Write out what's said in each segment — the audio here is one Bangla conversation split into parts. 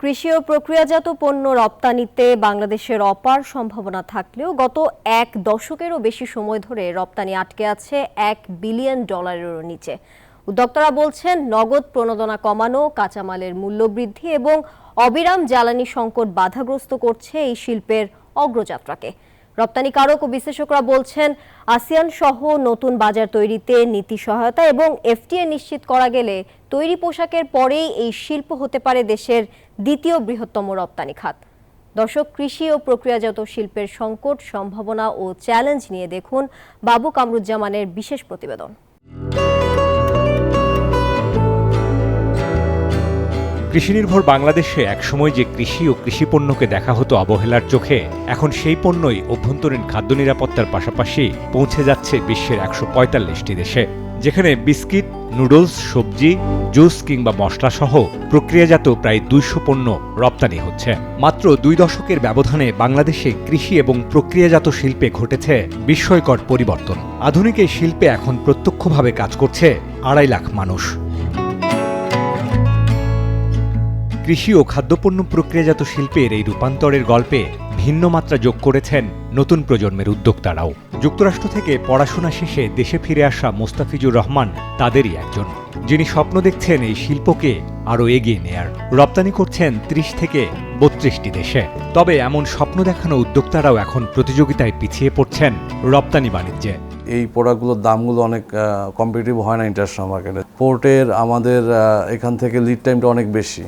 কৃষি ও প্রক্রিয়াজাত পণ্য রপ্তানিতে বাংলাদেশের অপার সম্ভাবনা থাকলেও গত এক দশকেরও বেশি সময় ধরে রপ্তানি আটকে আছে $1 বিলিয়ন নিচে। উদ্যোক্তারা বলছেন, নগদ প্রণোদনা কমানো, কাঁচামালের মূল্য বৃদ্ধি এবং অবিরাম জ্বালানি সংকট বাধাগ্রস্ত করছে এই শিল্পের অগ্রযাত্রাকে। রপ্তানিকারক ও বিশ্লেষকরা বলছেন, আসিয়ান সহ নতুন বাজার তৈরিতে নীতি সহায়তা এবং এফটিএ নিশ্চিত করা গেলে তৈরি পোশাকের পরেই এই শিল্প হতে পারে দেশের দ্বিতীয় বৃহত্তম রপ্তানি খাত। দর্শক, কৃষি ও প্রক্রিয়াজাত শিল্পের সংকট, সম্ভাবনা ও চ্যালেঞ্জ নিয়ে দেখুন বাবু কামরুজ্জামানের বিশেষ প্রতিবেদন। কৃষিনির্ভর বাংলাদেশে একসময় যে কৃষি ও কৃষিপণ্যকে দেখা হতো অবহেলার চোখে, এখন সেই পণ্যই অভ্যন্তরীণ খাদ্য নিরাপত্তার পাশাপাশি পৌঁছে যাচ্ছে বিশ্বের ১৪৫টি দেশে, যেখানে বিস্কিট, নুডলস, সবজি, জুস কিংবা মশলা সহ প্রক্রিয়াজাত প্রায় ২০০ পণ্য রপ্তানি হচ্ছে। মাত্র ২ দশকের ব্যবধানে বাংলাদেশে কৃষি এবং প্রক্রিয়াজাত শিল্পে ঘটেছে বিস্ময়কর পরিবর্তন। আধুনিক এই শিল্পে এখন প্রত্যক্ষভাবে কাজ করছে ২.৫ লাখ মানুষ। কৃষি ও খাদ্যপণ্য প্রক্রিয়াজাত শিল্পের এই রূপান্তরের গল্পে ভিন্ন মাত্রা যোগ করেছেন নতুন প্রজন্মের উদ্যোক্তারাও। যুক্তরাষ্ট্র থেকে পড়াশোনা শেষে দেশে ফিরে আসা মোস্তাফিজুর রহমান তাদেরই একজন, যিনি স্বপ্ন দেখছেন এই শিল্পকে আরও এগিয়ে নেয়ার। রপ্তানি করছেন ৩০ থেকে ৩২টি দেশে। তবে এমন স্বপ্ন দেখানো উদ্যোক্তারাও এখন প্রতিযোগিতায় পিছিয়ে পড়ছেন রপ্তানি বাণিজ্যে। এই প্রোডাক্টগুলোর দামগুলো অনেক কম্পিটিটিভ হয় না ইন্টারন্যাশনাল মার্কেটে। পোর্টের আমাদের এখান থেকে লিড টাইমটা অনেক বেশি,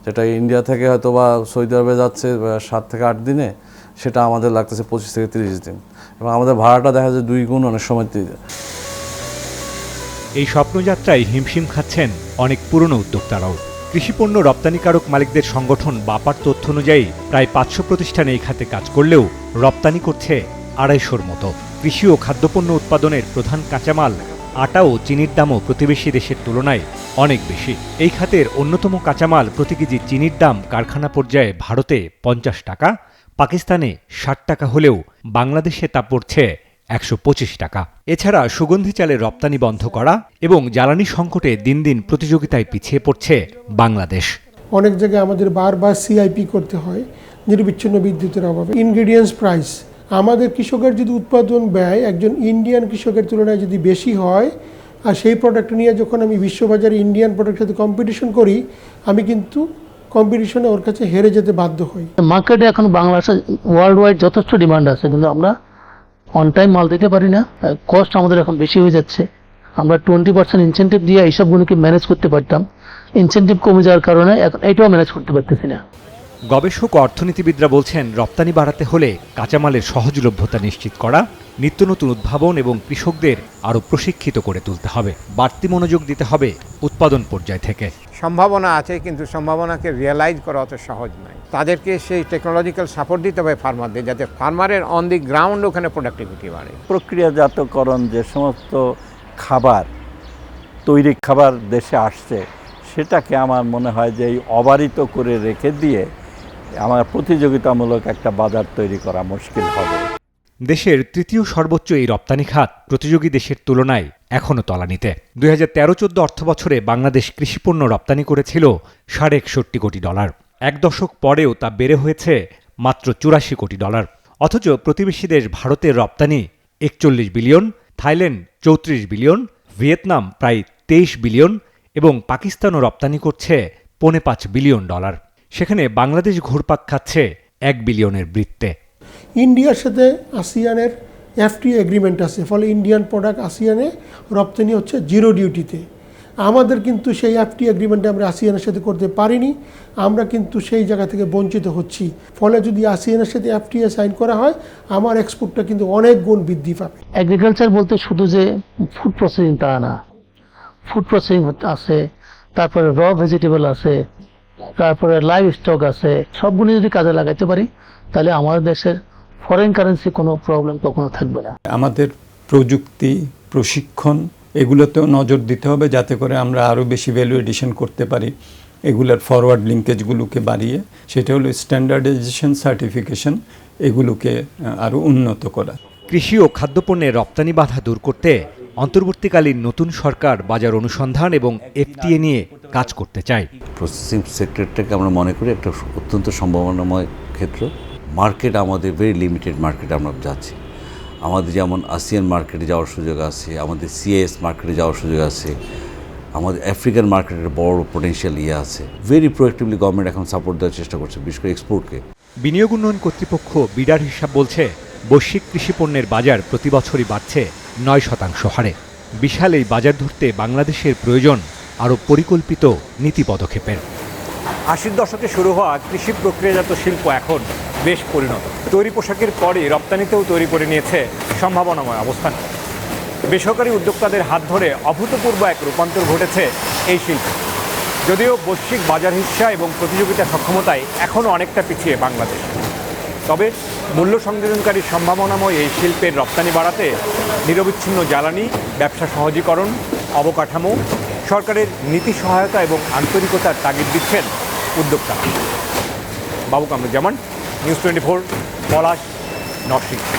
যেটা ইন্ডিয়া থেকে হয়তো বা সৌদি আরবে যাচ্ছে 7 থেকে 8 দিনে, সেটা আমাদের লাগতেছে 25 থেকে 30 দিন, এবং আমাদের ভাড়াটা দেখা যায় 2 গুণ অনেক সময় দিয়ে যায়। এই স্বপ্নযাত্রায় হিমশিম খাচ্ছেন অনেক পুরনো উদ্যোক্তারাও। কৃষিপণ্য রপ্তানিকারক মালিকদের সংগঠন বাপার তথ্য অনুযায়ী প্রায় 500 প্রতিষ্ঠান এই খাতে কাজ করলেও রপ্তানি করছে 250-র মতো। কৃষি ও খাদ্যপণ্য উৎপাদনের প্রধান কাঁচামাল আটা ও চিনির দামও প্রতিবেশী দেশের তুলনায় অনেক বেশি। এই খাতের অন্যতম কাঁচামাল প্রতি কেজি চিনির দাম কারখানা পর্যায়ে ভারতে 50 টাকা, পাকিস্তানে 60 টাকা হলেও বাংলাদেশে তা পড়ছে 125 টাকা। এছাড়া সুগন্ধি চালের রপ্তানি বন্ধ করা এবং জ্বালানি সংকটে দিন দিন প্রতিযোগিতায় পিছিয়ে পড়ছে বাংলাদেশ। অনেক জায়গায় আমাদের বারবার সিআইপি করতে হয় নিরবিচ্ছিন্ন বিদ্যুতের অভাবে। ইনগ্রেডিয়েন্টস প্রাইস, আমাদের কৃষকের যদি উৎপাদন ব্যয় একজন ইন্ডিয়ান কৃষকের তুলনায় যদি বেশি হয়, আর সেই প্রোডাক্ট নিয়ে যখন আমি বিশ্ববাজারে ইন্ডিয়ান প্রোডাক্টের সাথে কম্পিটিশন করি, আমি কিন্তু কম্পিটিশনে ওর কাছে হেরে যেতে বাধ্য হই। মার্কেটে এখন বাংলাদেশে ওয়ার্ল্ড ওয়াইড যথেষ্ট ডিমান্ড আছে, কিন্তু আমরা অন টাইম মাল দিতে পারি না। কস্ট আমাদের এখন বেশি হয়ে যাচ্ছে। আমরা 20% ইনসেন্টিভ দিয়ে এইসবগুলোকে ম্যানেজ করতে পারতাম, ইনসেন্টিভ কমে যাওয়ার কারণে এখন এটাও ম্যানেজ করতে পারতেছি না। গবেষক ও অর্থনীতিবিদরা বলছেন, রপ্তানি বাড়াতে হলে কাঁচামালের সহজলভ্যতা নিশ্চিত করা, নিত্য নতুন উদ্ভাবন এবং কৃষকদের আরও প্রশিক্ষিত করে তুলতে হবে। বাড়তি মনোযোগ দিতে হবে উৎপাদন পর্যায় থেকে। সম্ভাবনা আছে, কিন্তু সম্ভাবনাকে রিয়েলাইজ করা অত সহজ নয়। তাদেরকে সেই টেকনোলজিক্যাল সাপোর্ট দিতে হবে ফার্মারদের, যাতে ফার্মারের অন দি গ্রাউন্ড ওখানে প্রোডাক্টিভিটি বাড়ে। প্রক্রিয়াজাতকরণ যে সমস্ত খাবার, তৈরি খাবার দেশে আসছে, সেটাকে আমার মনে হয় যে এই অবারিত করে রেখে দিয়ে আমার প্রতিযোগিতামূলক একটা বাজার তৈরি করা মুশকিল হবে। দেশের তৃতীয় সর্বোচ্চ এই রপ্তানি খাত প্রতিযোগী দেশের তুলনায় এখনও তলানিতে। 2013-14 অর্থবছরে বাংলাদেশ কৃষিপণ্য রপ্তানি করেছিল $61 কোটি। এক দশক পরেও তা বেড়ে হয়েছে মাত্র $84 কোটি। অথচ প্রতিবেশী দেশ ভারতের রপ্তানি 41 বিলিয়ন, থাইল্যান্ড 34 বিলিয়ন, ভিয়েতনাম প্রায় 23 বিলিয়ন এবং পাকিস্তানও রপ্তানি করছে $5.25 বিলিয়ন। সেখানে বাংলাদেশ ঘুরপাক খাচ্ছে 1 বিলিয়নের বৃত্তে। ইন্ডিয়ার সাথে আসিয়ানের এফটিএ এগ্রিমেন্ট আছে, ফলে ইন্ডিয়ান প্রোডাক্ট আসিয়ানে রপ্তানি হচ্ছে 0 ডিউটিতে। আমাদের কিন্তু সেই এফটিএ এগ্রিমেন্টে আমরা আসিয়ানের সাথে করতে পারিনি, আমরা কিন্তু সেই জায়গা থেকে বঞ্চিত হচ্ছি। ফলে যদি আসিয়ানের সাথে এফটিএ সাইন করা হয়, আমার এক্সপোর্টটা কিন্তু অনেক গুণ বৃদ্ধি পাবে। এগ্রিকালচার বলতে শুধু যে ফুড প্রসেসিং তা না, ফুড প্রসেসিং আছে, তারপরে র ভেজিটেবল আছে, তারপরে লাইভ স্টক আছে। সবগুলো যদি কাজে লাগাইতে পারি, তাহলে আমাদের দেশের ফরেন কারেন্সি কোনো প্রবলেম কখনো থাকবে না। আমাদের প্রযুক্তি, প্রশিক্ষণ এগুলোতেও নজর দিতে হবে, যাতে করে আমরা আরও বেশি ভ্যালু এডিশন করতে পারি। এগুলোর ফরওয়ার্ড লিঙ্কেজগুলোকে বাড়িয়ে, সেটা হলো স্ট্যান্ডার্ডাইজেশন, সার্টিফিকেশন, এগুলোকে আরও উন্নত করা। কৃষি ও খাদ্যপণ্যের রপ্তানি বাধা দূর করতে অন্তর্বর্তীকালীন নতুন সরকার বাজার অনুসন্ধান এবং এফটিএ নিয়ে কাজ করতে চায়। প্রসেসিং সেক্টরটাকে আমরা মনে করি একটা অত্যন্ত সম্ভাবনাময় ক্ষেত্র। মার্কেট আমাদের ভেরি লিমিটেড মার্কেটে আমরা যাচ্ছি। আমাদের যেমন আসিয়ান মার্কেটে যাওয়ার সুযোগ আছে, আমাদের সিএস মার্কেটে যাওয়ার সুযোগ আছে, আমাদের আফ্রিকান মার্কেটের বড় পোটেনশিয়াল আছে। ভেরি প্রোঅ্যাক্টিভলি গভর্নমেন্ট এখন সাপোর্ট দেওয়ার চেষ্টা করছে, বিশেষ করে এক্সপোর্টকে। বিনিয়োগ উন্নয়ন কর্তৃপক্ষ বিডার হিসাব বলছে বৈশ্বিক কৃষি পণ্যের বাজার প্রতি বছরই বাড়ছে 9% হারে। বিশাল এই বাজার ধরতে বাংলাদেশের প্রয়োজন আরও পরিকল্পিত নীতি পদক্ষেপের। 80 দশকে শুরু হওয়া কৃষি প্রক্রিয়াজাত শিল্প এখন বেশ পরিণত। তৈরি পোশাকের পরই রপ্তানিতেও তৈরি করে নিয়েছে সম্ভাবনাময় অবস্থান। বেসরকারি উদ্যোক্তাদের হাত ধরে অভূতপূর্ব এক রূপান্তর ঘটেছে এই শিল্প। যদিও বৈশ্বিক বাজার হিস্সা এবং প্রতিযোগিতা সক্ষমতায় এখনও অনেকটা পিছিয়ে বাংলাদেশ, তবে মূল্য সংযোজনকারী সম্ভাবনাময় এই শিল্পের রপ্তানি বাড়াতে নিরবিচ্ছিন্ন জ্বালানি, ব্যবসা সহজীকরণ, অবকাঠামো, সরকারের নীতি সহায়তা এবং আন্তরিকতার তাগিদ দিচ্ছেন উদ্যোক্তারা। বাবু কামরুজ্জামান, নিউজ 24, পলাশ, নরসিংদী।